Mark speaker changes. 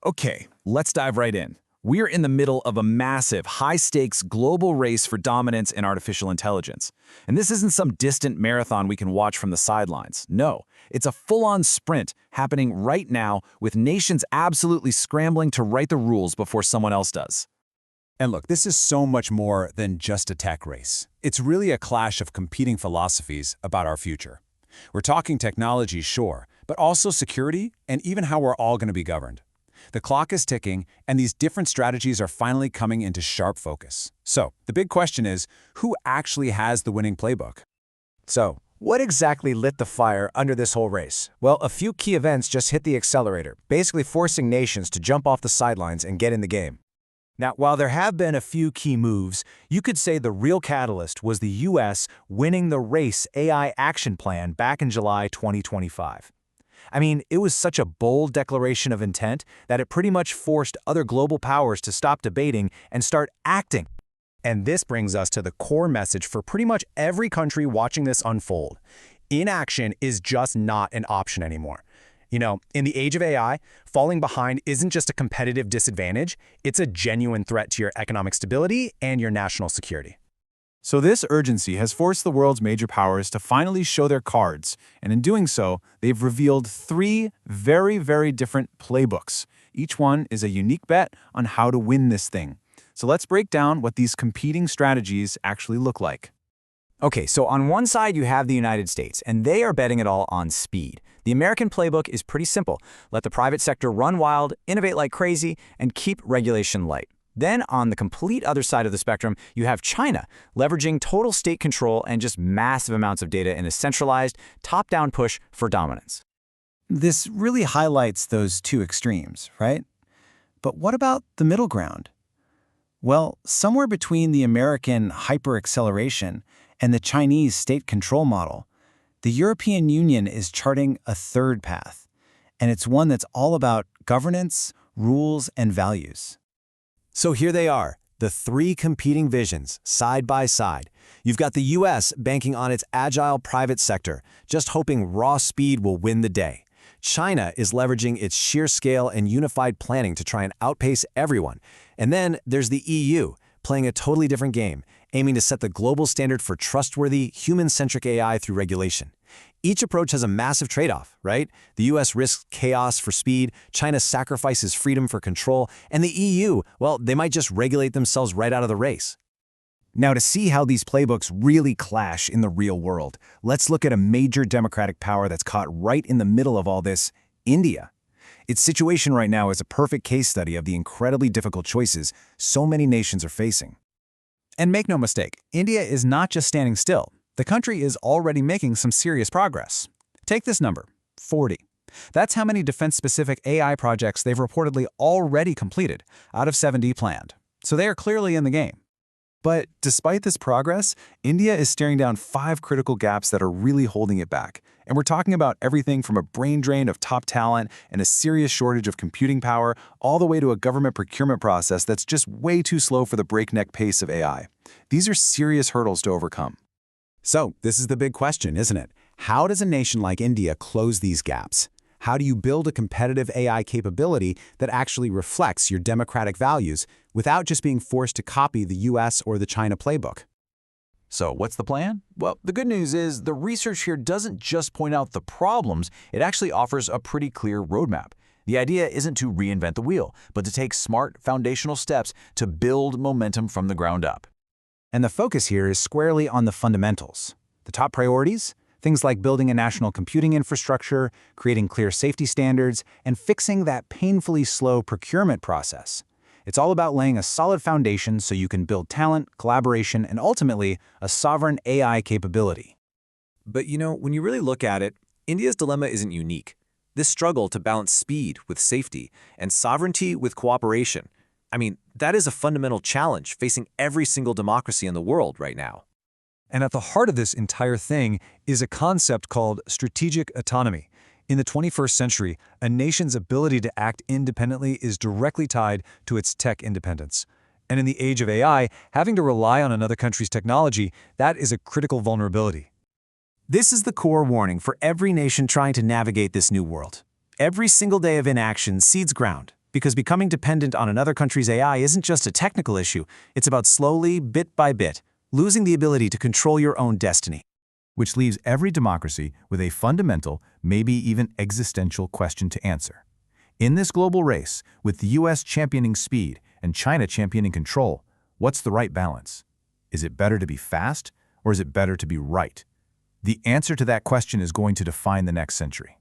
Speaker 1: Okay, let's dive right in. We're in the middle of a massive, high-stakes global race for dominance in artificial intelligence. And this isn't some distant marathon we can watch from the sidelines. No, it's a full-on sprint happening right now with nations absolutely scrambling to write the rules before someone else does.
Speaker 2: And look, this is so much more than just a tech race. It's really a clash of competing philosophies about our future. We're talking technology, sure, but also security and even how we're all going to be governed. The clock is ticking, and these different strategies are finally coming into sharp focus. So, the big question is, who actually has the winning playbook?
Speaker 3: So, what exactly lit the fire under this whole race? Well, a few key events just hit the accelerator, basically forcing nations to jump off the sidelines and get in the game. Now, while there have been a few key moves, you could say the real catalyst was the US winning the race AI action plan back in July 2025. I mean, it was such a bold declaration of intent that it pretty much forced other global powers to stop debating and start acting. And this brings us to the core message for pretty much every country watching this unfold. Inaction is just not an option anymore. You know, in the age of AI, falling behind isn't just a competitive disadvantage, it's a genuine threat to your economic stability and your national security.
Speaker 1: So this urgency has forced the world's major powers to finally show their cards, and in doing so, they've revealed three very different playbooks. Each one is a unique bet on how to win this thing. So let's break down what these competing strategies actually look like.
Speaker 3: Okay, so on one side you have the United States, and they are betting it all on speed. The American playbook is pretty simple. Let the private sector run wild, innovate like crazy, and keep regulation light. Then, on the complete other side of the spectrum, you have China, leveraging total state control and just massive amounts of data in a centralized, top-down push for dominance.
Speaker 4: This really highlights those two extremes, right? But what about the middle ground? Well, somewhere between the American hyper-acceleration and the Chinese state control model, the European Union is charting a third path, and it's one that's all about governance, rules, and values.
Speaker 3: So here they are, the three competing visions, side by side. You've got the US banking on its agile private sector, just hoping raw speed will win the day. China is leveraging its sheer scale and unified planning to try and outpace everyone. And then there's the EU, playing a totally different game, aiming to set the global standard for trustworthy, human-centric AI through regulation. Each approach has a massive trade-off, right? The US risks chaos for speed, China sacrifices freedom for control, and the EU, well, they might just regulate themselves right out of the race.
Speaker 4: Now, to see how these playbooks really clash in the real world, let's look at a major democratic power that's caught right in the middle of all this, India. Its situation right now is a perfect case study of the incredibly difficult choices so many nations are facing.
Speaker 1: And make no mistake, India is not just standing still. The country is already making some serious progress. Take this number, 40. That's how many defense-specific AI projects they've reportedly already completed, out of 70 planned. So they are clearly in the game. But despite this progress, India is staring down 5 critical gaps that are really holding it back. And we're talking about everything from a brain drain of top talent and a serious shortage of computing power, all the way to a government procurement process that's just way too slow for the breakneck pace of AI. These are serious hurdles to overcome.
Speaker 2: So, this is the big question, isn't it? How does a nation like India close these gaps? How do you build a competitive AI capability that actually reflects your democratic values without just being forced to copy the US or the China playbook?
Speaker 1: So what's the plan? Well, the good news is the research here doesn't just point out the problems, it actually offers a pretty clear roadmap. The idea isn't to reinvent the wheel, but to take smart foundational steps to build momentum from the ground up.
Speaker 4: And the focus here is squarely on the fundamentals. The top priorities? Things like building a national computing infrastructure, creating clear safety standards, and fixing that painfully slow procurement process. It's all about laying a solid foundation so you can build talent, collaboration, and ultimately, a sovereign AI capability.
Speaker 5: But you know, when you really look at it, India's dilemma isn't unique. This struggle to balance speed with safety and sovereignty with cooperation, I mean, that is a fundamental challenge facing every single democracy in the world right now.
Speaker 6: And at the heart of this entire thing is a concept called strategic autonomy. In the 21st century, a nation's ability to act independently is directly tied to its tech independence. And in the age of AI, having to rely on another country's technology, that is a critical vulnerability.
Speaker 3: This is the core warning for every nation trying to navigate this new world. Every single day of inaction cedes ground. Because becoming dependent on another country's AI isn't just a technical issue, it's about slowly, bit by bit, losing the ability to control your own destiny.
Speaker 7: Which leaves every democracy with a fundamental, maybe even existential question to answer. In this global race, with the US championing speed and China championing control, what's the right balance? Is it better to be fast, or is it better to be right? The answer to that question is going to define the next century.